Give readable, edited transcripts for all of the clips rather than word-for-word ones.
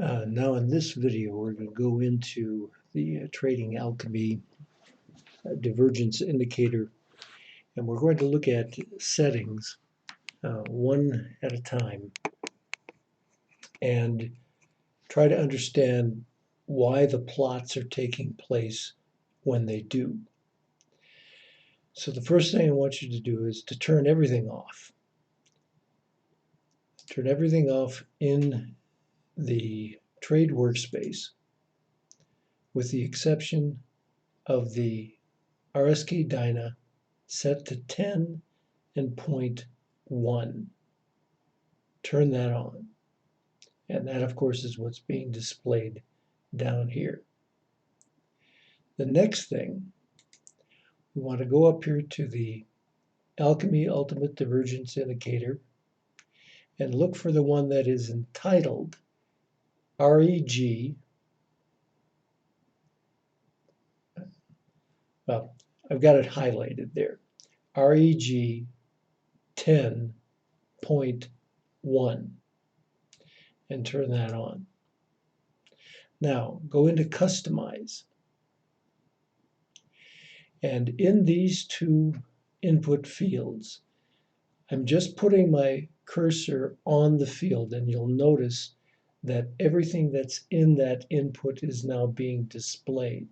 Now in this video, we're going to go into the trading alchemy divergence indicator, and we're going to look at settings one at a time and try to understand why the plots are taking place when they do. So the first thing I want you to do is to turn everything off. Turn everything off in the trade workspace, with the exception of the RSK Dyna set to 10 and 0.1. Turn that on. And that, of course, is what's being displayed down here. The next thing, we want to go up here to the Alchemy Ultimate Divergence Indicator and look for the one that is entitled REG. Well, I've got it highlighted there. REG 10.1, and turn that on. Now go into Customize, and in these two input fields, I'm just putting my cursor on the field, and you'll notice that everything that's in that input is now being displayed.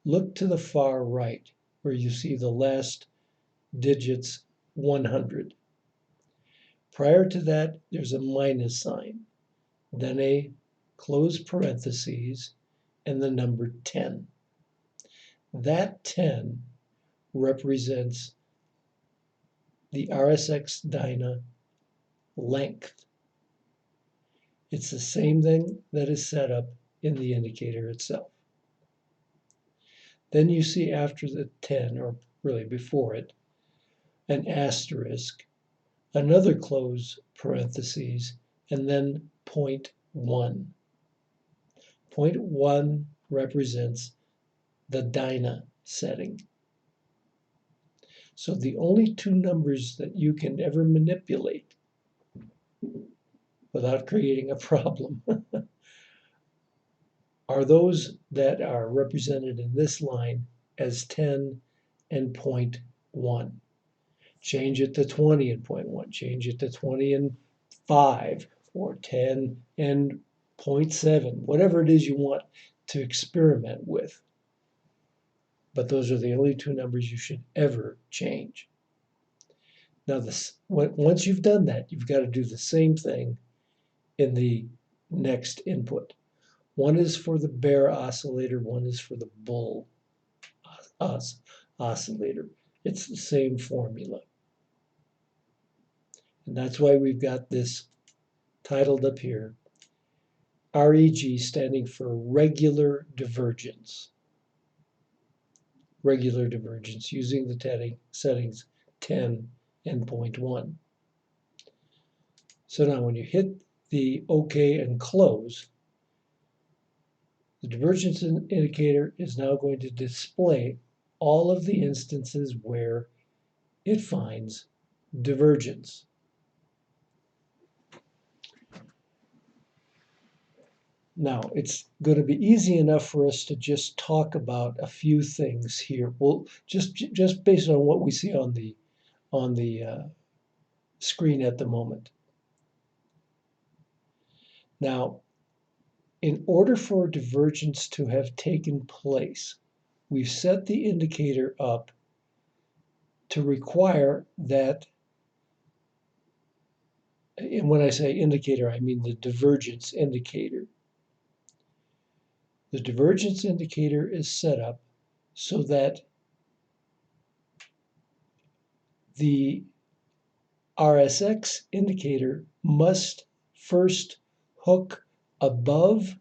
Look to the far right where you see the last digits 100. Prior to that, there's a minus sign, then a close parentheses, and the number 10. That 10 represents the RSX Dyna length. It's the same thing that is set up in the indicator itself. Then you see after the 10, or really before it, an asterisk, another close parentheses, and then 0.1. 0.1 represents the Dyna setting. So the only two numbers that you can ever manipulate without creating a problem are those that are represented in this line as 10 and 0.1. Change it to 20 and 0.1. Change it to 20 and 5, or 10 and 0.7, whatever it is you want to experiment with. But those are the only two numbers you should ever change. Now, once you've done that, you've got to do the same thing in the next input. One is for the bear oscillator, one is for the bull oscillator. It's the same formula. And that's why we've got this titled up here, REG, standing for regular divergence. Regular divergence using the settings 10 and 0.1. So now when you hit the OK and close, the divergence indicator is now going to display all of the instances where it finds divergence. Now, it's going to be easy enough for us to just talk about a few things here. Well, just based on what we see on the screen at the moment. Now, in order for divergence to have taken place, we've set the indicator up to require that, and when I say indicator, I mean the divergence indicator. The divergence indicator is set up so that the RSX indicator must first hook above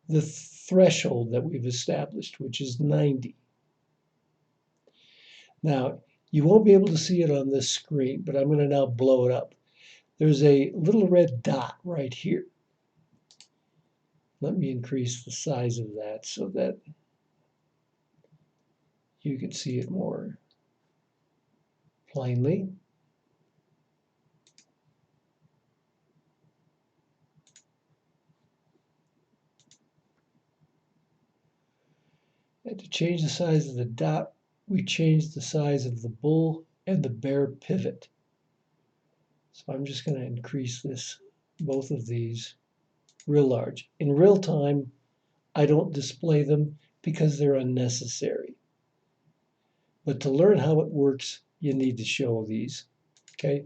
the threshold that we've established, which is 90. Now, you won't be able to see it on this screen, but I'm going to now blow it up. There's a little red dot right here. Let me increase the size of that so that you can see it more plainly. And to change the size of the dot, we change the size of the bull and the bear pivot. So I'm just going to increase this, both of these, real large. In real time, I don't display them because they're unnecessary. But to learn how it works, you need to show these. Okay?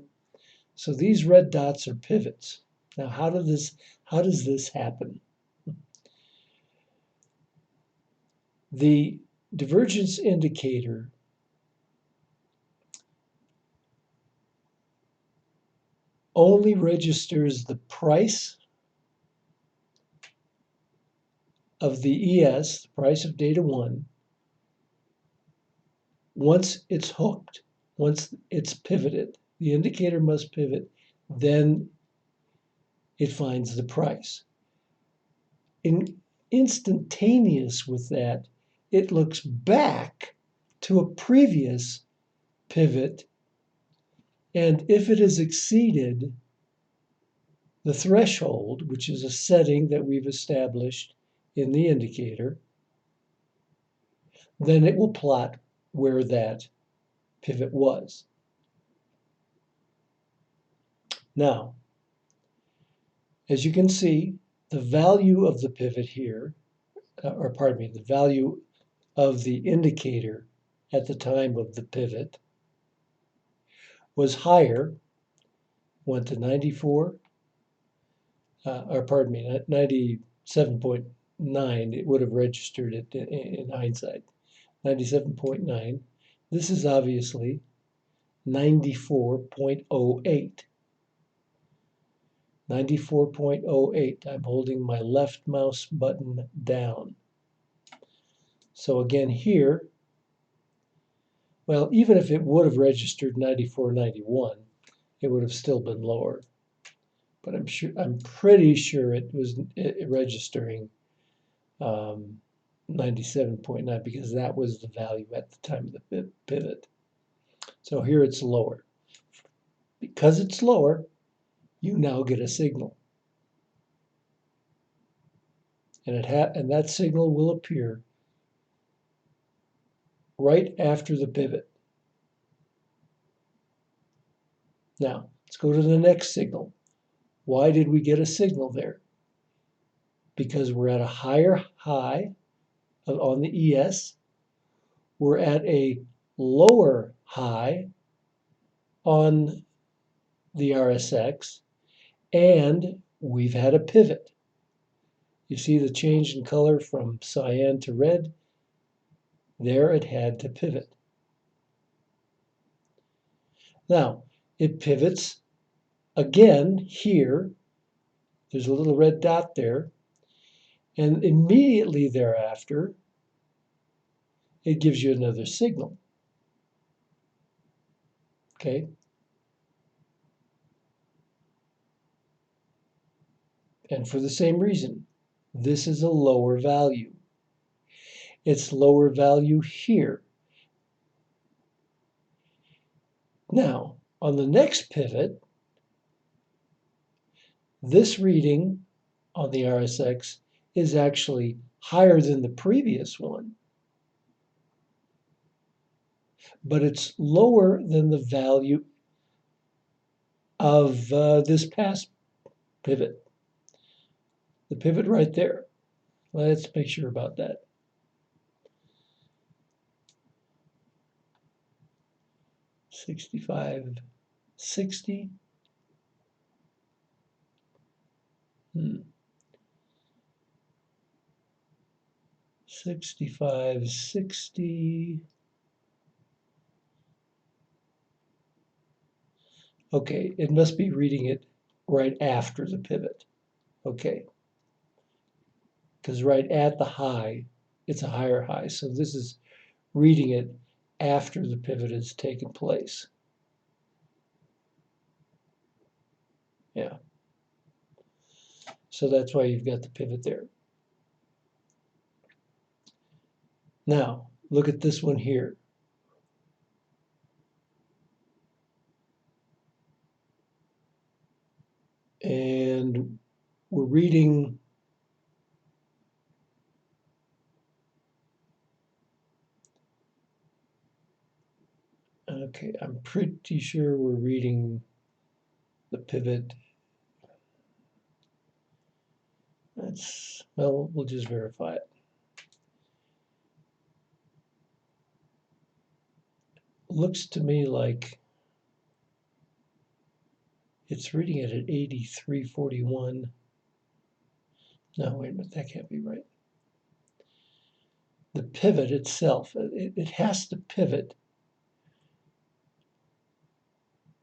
So these red dots are pivots. Now, how does this happen? The divergence indicator only registers the price of the ES, the price of data 1, once it's hooked, once it's pivoted. The indicator must pivot, then it finds the price. Instantaneous with that, it looks back to a previous pivot, and if it has exceeded the threshold, which is a setting that we've established in the indicator, then it will plot where that pivot was. Now, as you can see, the value of the pivot here, or pardon me, the value of the indicator at the time of the pivot was higher, went to 94, or pardon me, 97.9. It would have registered it in hindsight. 97.9. This is obviously 94.08. 94.08. I'm holding my left mouse button down. So again here, well, even if it would have registered 94.91, it would have still been lower. But I'm pretty sure it was registering 97.9 because that was the value at the time of the pivot. So here it's lower. Because it's lower, you now get a signal. And that signal will appear right after the pivot. Now, let's go to the next signal. Why did we get a signal there? Because we're at a higher high on the ES. We're at a lower high on the RSX, and we've had a pivot. You see the change in color from cyan to red? There it had to pivot. Now, it pivots again here. There's a little red dot there. And immediately thereafter, it gives you another signal. Okay? And for the same reason, this is a lower value. It's lower value here. Now, on the next pivot, this reading on the RSX is actually higher than the previous one, but it's lower than the value of this past pivot. The pivot right there. Let's make sure about that. 65.60. 65.60. Okay, it must be reading it right after the pivot. Okay. Because right at the high, it's a higher high. So this is reading it after the pivot has taken place. Yeah. So that's why you've got the pivot there. Now, look at this one here. And we're reading Okay, I'm pretty sure we're reading the pivot. Well, we'll just verify it. Looks to me like it's reading it at 83.41. No, wait a minute, that can't be right. The pivot itself, it has to pivot.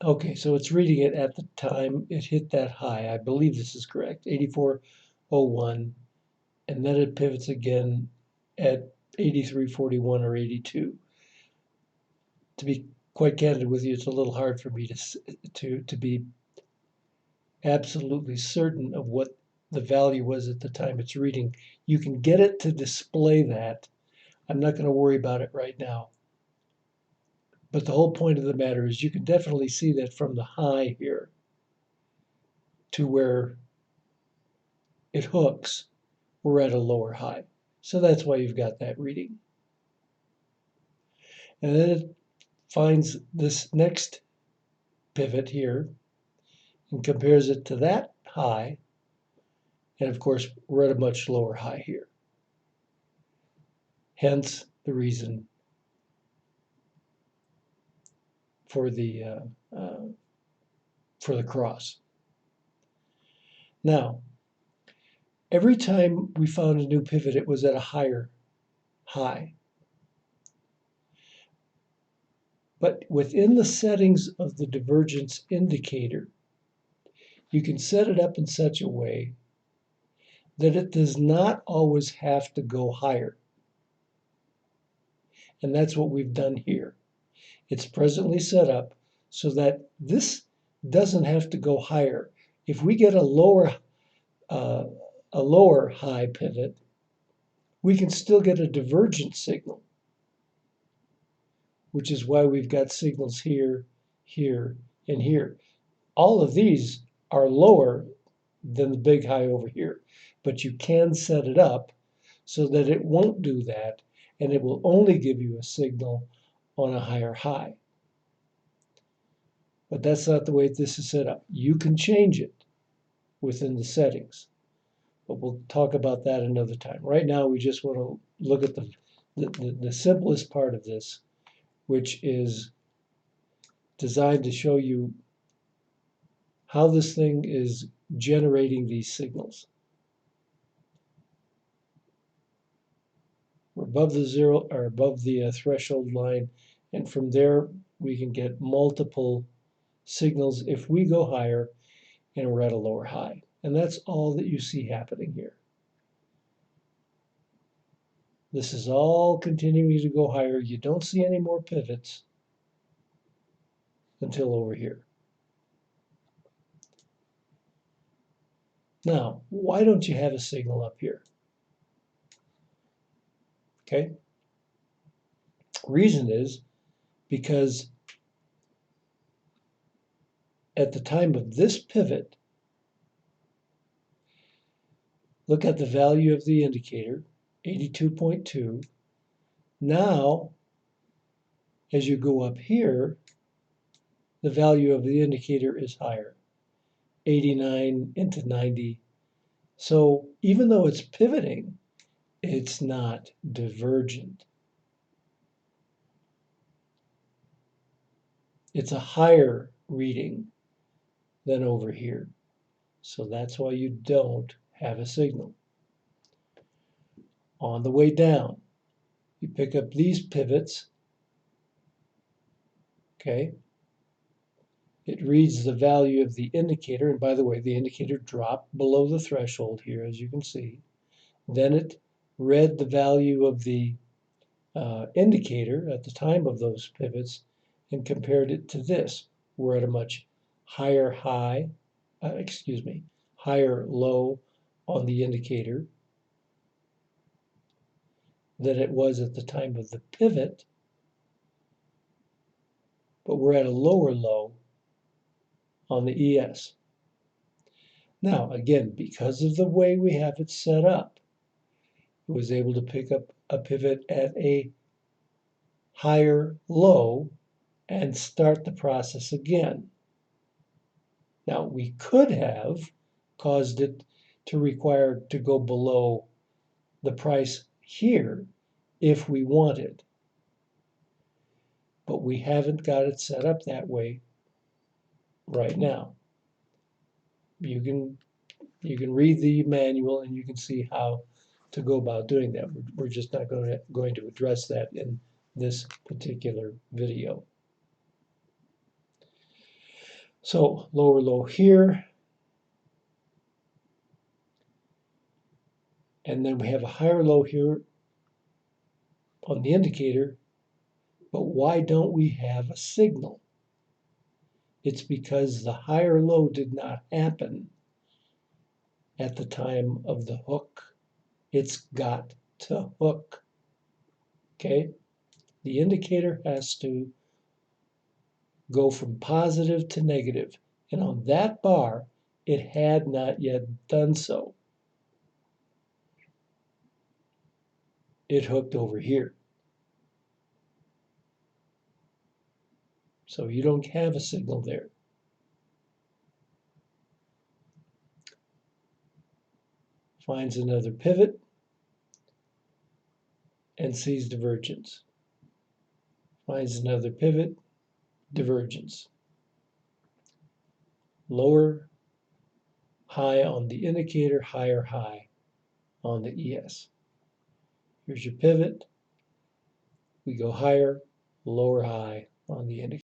Okay, so it's reading it at the time it hit that high. I believe this is correct, 84.01, and then it pivots again at 83.41 or 82. To be quite candid with you, it's a little hard for me to be absolutely certain of what the value was at the time it's reading. You can get it to display that. I'm not going to worry about it right now. But the whole point of the matter is you can definitely see that from the high here to where it hooks, we're at a lower high. So that's why you've got that reading. And then it finds this next pivot here and compares it to that high. And of course, we're at a much lower high here. Hence the reason for the cross. Now, every time we found a new pivot, it was at a higher high. But within the settings of the divergence indicator, you can set it up in such a way that it does not always have to go higher. And that's what we've done here. It's presently set up so that this doesn't have to go higher. If we get a lower high pivot, we can still get a divergent signal, which is why we've got signals here, here, and here. All of these are lower than the big high over here, but you can set it up so that it won't do that, and it will only give you a signal on a higher high. But that's not the way this is set up. You can change it within the settings, but we'll talk about that another time. Right now, we just want to look at the simplest part of this, which is designed to show you how this thing is generating these signals. We're above the zero or above the threshold line, and from there we can get multiple signals if we go higher and we're at a lower high. And that's all that you see happening here. This is all continuing to go higher. You don't see any more pivots until over here. Now, why don't you have a signal up here? Okay. Reason is because at the time of this pivot, look at the value of the indicator, 82.2. Now, as you go up here, the value of the indicator is higher, 89 into 90. So even though it's pivoting, it's not divergent. It's a higher reading than over here. So that's why you don't have a signal. On the way down, you pick up these pivots, okay? It reads the value of the indicator, and by the way, the indicator dropped below the threshold here, as you can see. Then it read the value of the indicator at the time of those pivots and compared it to this. We're at a much higher high, higher low on the indicator than it was at the time of the pivot, but we're at a lower low on the ES. Now, again, because of the way we have it set up, it was able to pick up a pivot at a higher low and start the process again. Now, we could have caused it to require to go below the price here if we wanted, but we haven't got it set up that way right now. You can read the manual and you can see how to go about doing that. We're just not going to address that in this particular video. So lower low here, and then we have a higher low here on the indicator, but why don't we have a signal? It's because the higher low did not happen at the time of the hook. It's got to hook, okay? The indicator has to go from positive to negative, and on that bar, it had not yet done so. It hooked over here. So you don't have a signal there. Finds another pivot and sees divergence. Finds another pivot, divergence. Lower high on the indicator, higher high on the ES. Here's your pivot. We go higher, lower high on the indicator.